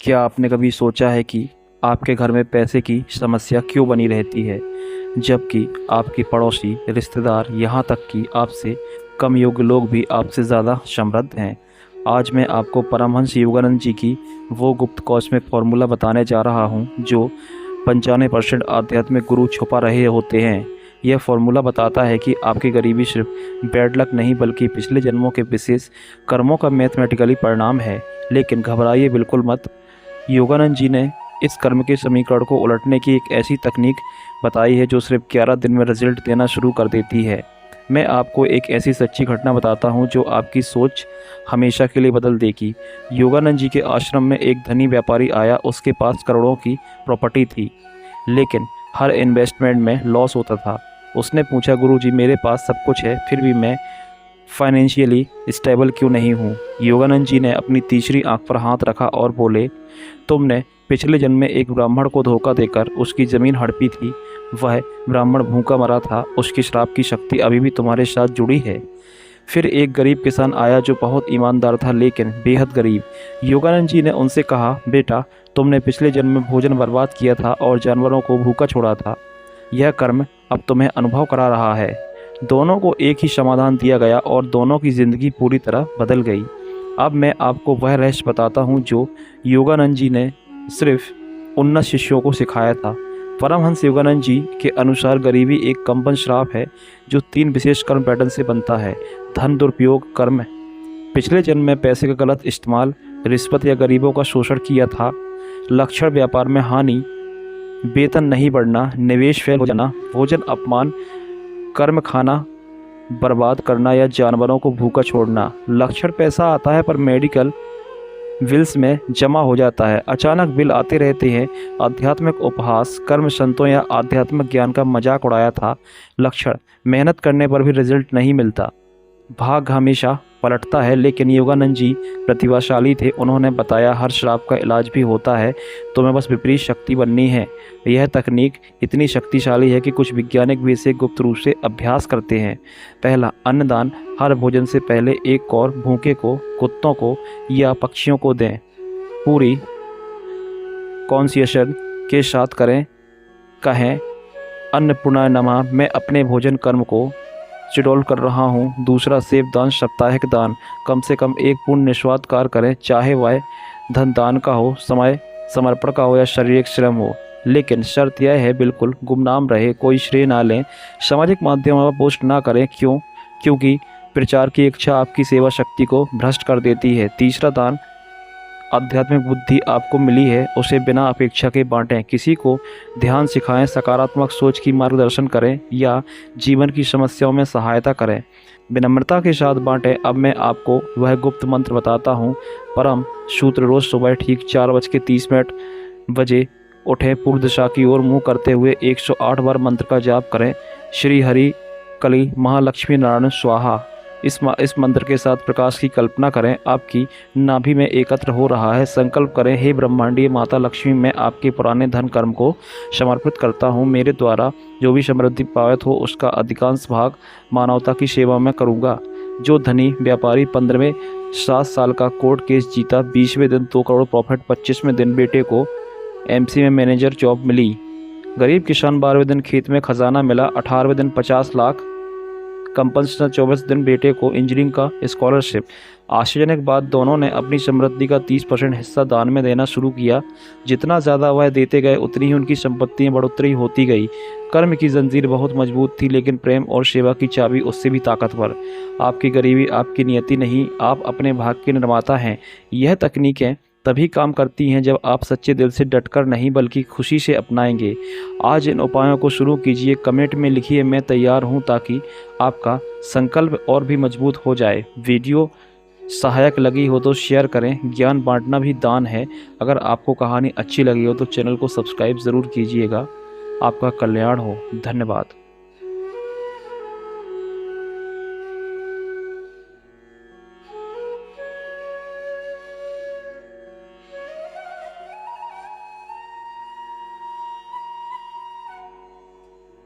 क्या आपने कभी सोचा है कि आपके घर में पैसे की समस्या क्यों बनी रहती है, जबकि आपके पड़ोसी, रिश्तेदार, यहाँ तक कि आपसे कम योग्य लोग भी आपसे ज़्यादा समृद्ध हैं। आज मैं आपको परमहंस योगानंद जी की वो गुप्त कॉस्मिक फॉर्मूला बताने जा रहा हूँ जो 95% आध्यात्मिक गुरु छुपा रहे होते हैं। यह फॉर्मूला बताता है कि आपकी गरीबी सिर्फ बैड लक नहीं बल्कि पिछले जन्मों के विशेष कर्मों का मैथमेटिकली परिणाम है। लेकिन घबराइए बिल्कुल मत। योगानंद जी ने इस कर्म के समीकरण को उलटने की एक ऐसी तकनीक बताई है जो सिर्फ 11 दिन में रिजल्ट देना शुरू कर देती है। मैं आपको एक ऐसी सच्ची घटना बताता हूँ जो आपकी सोच हमेशा के लिए बदल देगी। योगानंद जी के आश्रम में एक धनी व्यापारी आया। उसके पास करोड़ों की प्रॉपर्टी थी, लेकिन हर इन्वेस्टमेंट में लॉस होता था। उसने पूछा, गुरुजी मेरे पास सब कुछ है, फिर भी मैं फाइनेंशियली स्टेबल क्यों नहीं हूँ? योगानंद जी ने अपनी तीसरी आंख पर हाथ रखा और बोले, तुमने पिछले जन्म में एक ब्राह्मण को धोखा देकर उसकी ज़मीन हड़पी थी। वह ब्राह्मण भूखा मरा था। उसकी श्राप की शक्ति अभी भी तुम्हारे साथ जुड़ी है। फिर एक गरीब किसान आया जो बहुत ईमानदार था लेकिन बेहद गरीब। योगानंद जी ने उनसे कहा, बेटा तुमने पिछले जन्म में भोजन बर्बाद किया था और जानवरों को भूखा छोड़ा था। यह कर्म अब तुम्हें अनुभव करा रहा है। दोनों को एक ही समाधान दिया गया और दोनों की ज़िंदगी पूरी तरह बदल गई। अब मैं आपको वह रहस्य बताता हूँ जो योगानंद जी ने सिर्फ उन्नत शिष्यों को सिखाया था। परमहंस योगानंद जी के अनुसार गरीबी एक कंपन श्राप है जो 3 विशेष कर्म पैटर्न से बनता है। धन दुरुपयोग कर्म, पिछले जन्म में पैसे का गलत इस्तेमाल, रिश्वत या गरीबों का शोषण किया था। लक्षण, व्यापार में हानि, वेतन नहीं बढ़ना, निवेश फेल हो जाना, भोजन अपमान, कर्म खाना बर्बाद करना या जानवरों को भूखा छोड़ना। लक्षण, पैसा आता है पर मेडिकल बिल्स में जमा हो जाता है, अचानक बिल आते रहते हैं। आध्यात्मिक उपहास, कर्म संतों या आध्यात्मिक ज्ञान का मजाक उड़ाया था। लक्षण, मेहनत करने पर भी रिजल्ट नहीं मिलता, भाग्य हमेशा पलटता है। लेकिन योगानंद जी प्रतिभाशाली थे। उन्होंने बताया, हर श्राप का इलाज भी होता है, तुम्हें बस विपरीत शक्ति बननी है। यह तकनीक इतनी शक्तिशाली है कि कुछ वैज्ञानिक भी इसे गुप्त रूप से अभ्यास करते हैं। पहला, अन्नदान। हर भोजन से पहले एक कौर भूखे को, कुत्तों को या पक्षियों को दें। पूरी कॉन्शियसन के साथ करें। कहें, अन्नपूर्णाय नमः, मैं अपने भोजन कर्म को शेड्यूल कर रहा हूँ। दूसरा, सेव दान, साप्ताहिक दान। कम से कम एक पूर्ण निस्वार्थ कार्य करें, चाहे वह धन दान का हो, समय समर्पण का हो या शारीरिक श्रम हो। लेकिन शर्त यह है, बिल्कुल गुमनाम रहे, कोई श्रेय ना लें, सामाजिक माध्यमों पर पोस्ट ना करें। क्योंकि प्रचार की इच्छा आपकी सेवा शक्ति को भ्रष्ट कर देती है। तीसरा, दान। आध्यात्मिक बुद्धि आपको मिली है, उसे बिना अपेक्षा के बांटें। किसी को ध्यान सिखाएं, सकारात्मक सोच की मार्गदर्शन करें या जीवन की समस्याओं में सहायता करें। विनम्रता के साथ बांटें। अब मैं आपको वह गुप्त मंत्र बताता हूँ। परम सूत्र, रोज़ सुबह ठीक 4:30 बजे उठें, पूर्व दिशा की ओर मुँह करते हुए 108 बार मंत्र का जाप करें। श्री हरि कली महालक्ष्मी नारायण स्वाहा। इस मंत्र के साथ प्रकाश की कल्पना करें, आपकी नाभि में एकत्र हो रहा है। संकल्प करें, हे ब्रह्मांडीय माता लक्ष्मी, मैं आपके पुराने धन कर्म को समर्पित करता हूँ। मेरे द्वारा जो भी समृद्धि प्राप्त हो उसका अधिकांश भाग मानवता की सेवा में करूँगा। जो धनी व्यापारी 15वें 7 साल का कोर्ट केस जीता, 20वें दिन 2 करोड़ प्रॉफिट, 25वें दिन बेटे को एमसी में मैनेजर जॉब मिली। गरीब किसान 12वें दिन खेत में खजाना मिला, 18वें दिन 50 लाख कंपनसेशन, 24 दिन बेटे को इंजीनियरिंग का स्कॉलरशिप। आश्चर्यजनक बात, दोनों ने अपनी समृद्धि का 30% हिस्सा दान में देना शुरू किया। जितना ज़्यादा वह देते गए उतनी ही उनकी संपत्ति में बढ़ोतरी होती गई। कर्म की जंजीर बहुत मजबूत थी, लेकिन प्रेम और सेवा की चाबी उससे भी ताकतवर। आपकी गरीबी आपकी नियति नहीं, आप अपने भाग्य के निर्माता हैं। यह तकनीकें तभी काम करती हैं जब आप सच्चे दिल से डटकर नहीं बल्कि खुशी से अपनाएंगे। आज इन उपायों को शुरू कीजिए। कमेंट में लिखिए, मैं तैयार हूं, ताकि आपका संकल्प और भी मजबूत हो जाए। वीडियो सहायक लगी हो तो शेयर करें, ज्ञान बांटना भी दान है। अगर आपको कहानी अच्छी लगी हो तो चैनल को सब्सक्राइब ज़रूर कीजिएगा। आपका कल्याण हो। धन्यवाद।